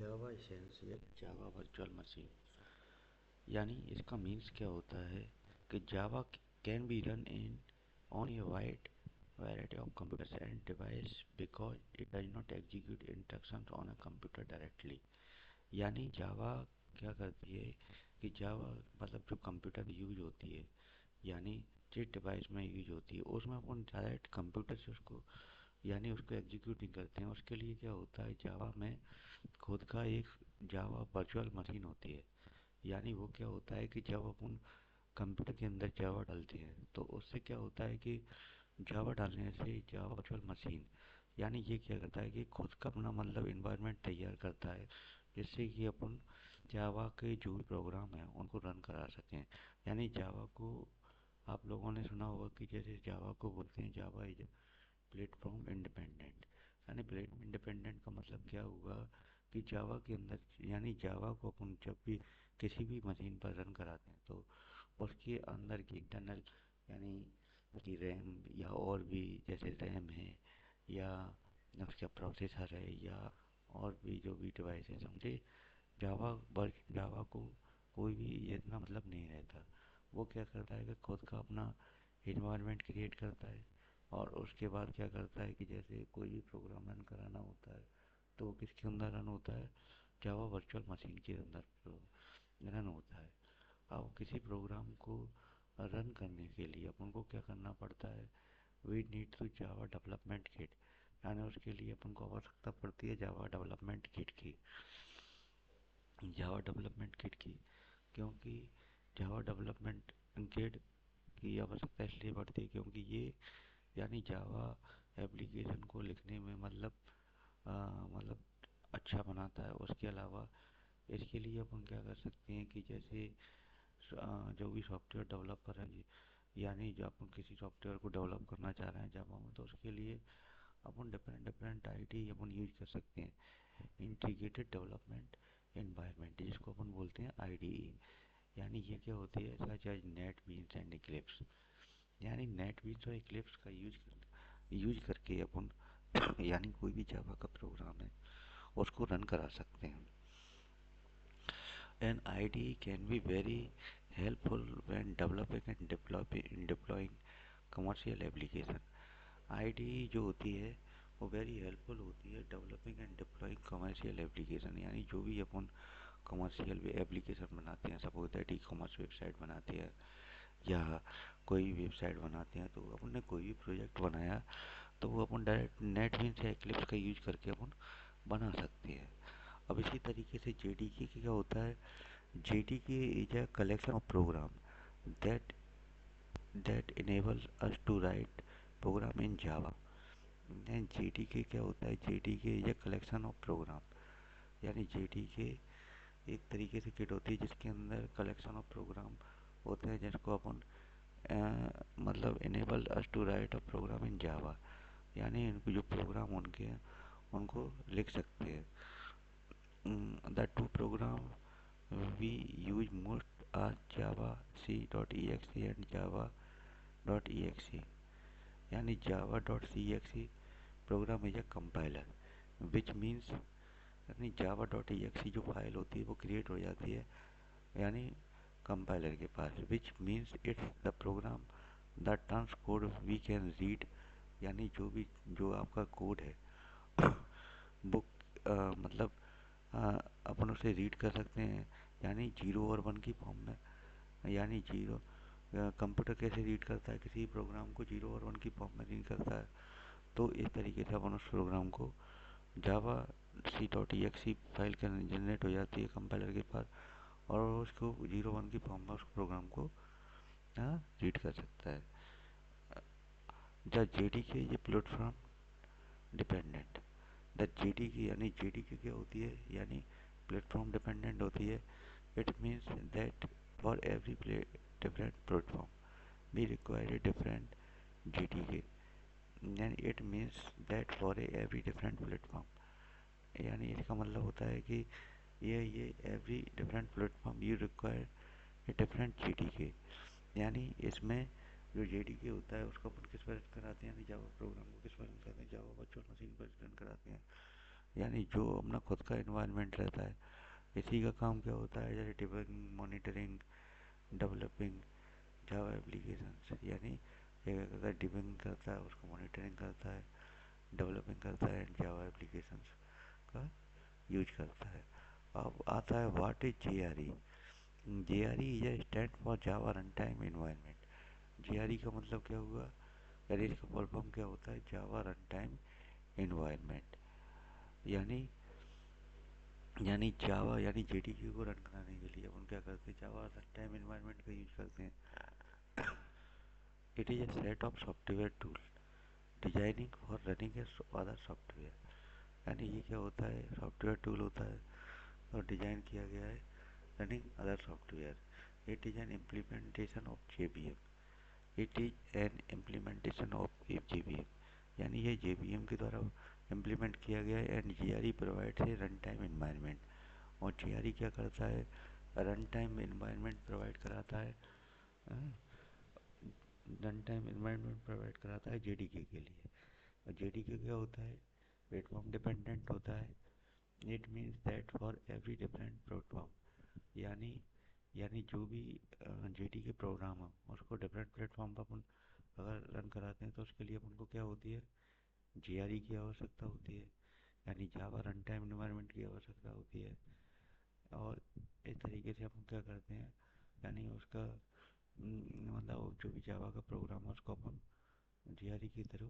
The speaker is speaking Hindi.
जावा एसेंशियल जावा वर्चुअल मशीन, यानी इसका मीन्स क्या होता है कि Java can be run in on a wide variety of computers and device because it does not execute instructions on a computer directly। यानी जावा क्या करती है कि जावा मतलब जो कंप्यूटर में यूज होती है, यानी जिस डिवाइस में यूज होती है उसमें अपन डायरेक्ट कंप्यूटर से उसको यानी उसको एग्जीक्यूट नहीं करते हैं। उसके लिए क्या होता है, जावा में खुद का एक जावा वर्चुअल मशीन होती है। यानी वो क्या होता है कि जब अपन कंप्यूटर के अंदर जावा डालते हैं तो उससे क्या होता है कि जावा डालने से जावा वर्चुअल मशीन यानी ये क्या करता है कि खुद का अपना मतलब इन्वायरमेंट तैयार करता है, जिससे कि अपन जावा के जो भी प्रोग्राम है उनको रन करा सकें। यानी जावा को आप लोगों ने सुना होगा कि जैसे जावा को बोलते हैं जावा इज प्लेटफॉर्म इंडिपेंडेंट। यानी प्लेटफॉर्म इंडिपेंडेंट का मतलब क्या हुआ कि जावा के अंदर यानी जावा को अपन जब भी किसी भी मशीन पर रन कराते हैं तो उसके अंदर की इंटरनल यानी उसकी रैम या और भी जैसे रैम है या उसका प्रोसेसर है या और भी जो भी डिवाइस है समझे, जावा को कोई भी इतना मतलब नहीं रहता। वो क्या करता है कि खुद का अपना इन्वायरमेंट क्रिएट करता है और उसके बाद क्या करता है कि जैसे कोई भी प्रोग्राम रन कराना होता है तो वो किसके अंदर रन होता है, जावा वर्चुअल मशीन के अंदर रन होता है। अब किसी प्रोग्राम को रन करने के लिए अपन को क्या करना पड़ता है, we need to Java development kit. यानी उसके लिए अपन को आवश्यकता पड़ती है जावा डेवलपमेंट किट की। जावा डेवलपमेंट किट की क्योंकि जावा डेवलपमेंट किट की आवश्यकता इसलिए पड़ती है क्योंकि ये यानी जावा एप्लीकेशन को लिखने में मतलब अच्छा बनाता है। उसके अलावा इसके लिए अपन क्या कर सकते हैं कि जैसे जो भी सॉफ्टवेयर डेवलपर है यानी जो अपन किसी सॉफ्टवेयर को डेवलप करना चाह रहे हैं जावा में तो उसके लिए अपन डिफरेंट डिफरेंट आईडी अपन यूज कर सकते हैं। इंटीग्रेटेड डेवलपमेंट एनवायरनमेंट जिसको अपन बोलते हैं आईडीई। यानी ये क्या होती है, such as NetBeans and Eclipse. यानी नेट बीन्स और इक्लिप्स का यूज करके अपन यानी कोई भी जावा का प्रोग्राम है उसको रन करा सकते हैं। An IDE can be very helpful when developing and deploying commercial application। IDE जो होती है वो वेरी हेल्पफुल होती है developing and deploying commercial application. यानी जो भी अपन कमर्शियल एप्लीकेशन बनाते हैं, suppose that e commerce website बनाते हैं या कोई वेबसाइट बनाते हैं, तो अपन ने कोई भी प्रोजेक्ट बनाया तो वो अपन डायरेक्ट नेटबीन्स या एक्लिप्स का यूज करके अपन बना सकते हैं। अब इसी तरीके से जेडीके क्या होता है, JDK is a collection of program that that enable us to write program in Java। Then JDK क्या होता है, JDK is a collection of program। यानी JDK एक तरीके से किट होती है जिसके अंदर कलेक्शन ऑफ प्रोग्राम होते हैं जिसको अपन मतलब enable us to write a program in Java। यानी इनको जो प्रोग्राम उनके हैं उनको लिख सकते हैं। The two program we use most are java c.exe and java.exe। यानी java.exe program is a compiler which means यानी java.exe जो फाइल होती है वो क्रिएट हो जाती है यानी कंपाइलर के पास, which means it's the program that turns code we can read। यानी जो आपका कोड है वो मतलब अपन उसे रीड कर सकते हैं यानी 0 और 1 की फॉर्म में। यानी जीरो कंप्यूटर कैसे रीड करता है किसी प्रोग्राम को, 0 और 1 की फॉर्म में रीड करता है। तो इस तरीके से अपन उस प्रोग्राम को जावा c.exe फाइल के जनरेट हो जाती है कंपाइलर के पास और उसको 0 1 की फॉर्म में उस प्रोग्राम को रीड कर सकता है। द जेडीके ये प्लेटफॉर्म डिपेंडेंट। द जेडीके यानी जेडीके क्या होती है, यानी प्लेटफॉर्म डिपेंडेंट होती है। It means that for every different platform we require a different JDK। then it means that for every different platform, यानी इसका मतलब होता है कि ये every different platform you require a different JDK। यानी इसमें जो JDK होता है उसको अपन किस पर रन कराते हैं, यानी जावा प्रोग्राम को किस पर रन कराते हैं, जावा वर्चुअल मशीन पर रन कराते हैं। यानी जो अपना खुद का इन्वायरमेंट रहता है, इसी का काम क्या होता है, जैसे डिबगिंग, मॉनिटरिंग, डेवलपिंग जावा एप्लीकेशंस। यानी एक अगर डिबगिंग करता है, उसको मॉनिटरिंग करता है, डेवलपिंग करता है एंड जावा एप्लीकेशंस का यूज करता है। अब आता है what is JRE। JRE is a stand for Java run time environment. JRE का मतलब क्या हुआ, यानी इसका फुल फॉर्म क्या होता है, जावा रन टाइम इन्वायरमेंट। यानी यानी जावा यानी JDK को रन कराने के लिए अपन क्या करते हैं, जावा रन टाइम इन्वायरमेंट का यूज करते हैं। It is a set of software tool designing for running A other software. यानी ये क्या होता है, सॉफ्टवेयर टूल होता है और डिजाइन किया गया है running other software. It is an implementation of JVM। It is an implementation of JVM। यानी ये JVM के द्वारा इम्प्लीमेंट किया गया है and JRE provides a run time environment. और JRE क्या करता है, रन टाइम इन्वायरमेंट प्रोवाइड कराता है, रन टाइम इन्वायरमेंट प्रोवाइड कराता है JDK के लिए। और JDK क्या होता है, प्लेटफॉर्म डिपेंडेंट होता है। It means that for every different platform, यानी यानी जो भी JDK प्रोग्राम हो उसको डिफरेंट प्लेटफॉर्म पर अपन अगर रन कराते हैं तो उसके लिए अपन को क्या होती है, JRE की आवश्यकता होती है, यानी जावा रन टाइम इन्वायरमेंट की आवश्यकता होती है। और इस तरीके से अपन क्या करते हैं, यानी उसका मतलब जो भी जावा का प्रोग्राम है उसको अपन JRE के थ्रू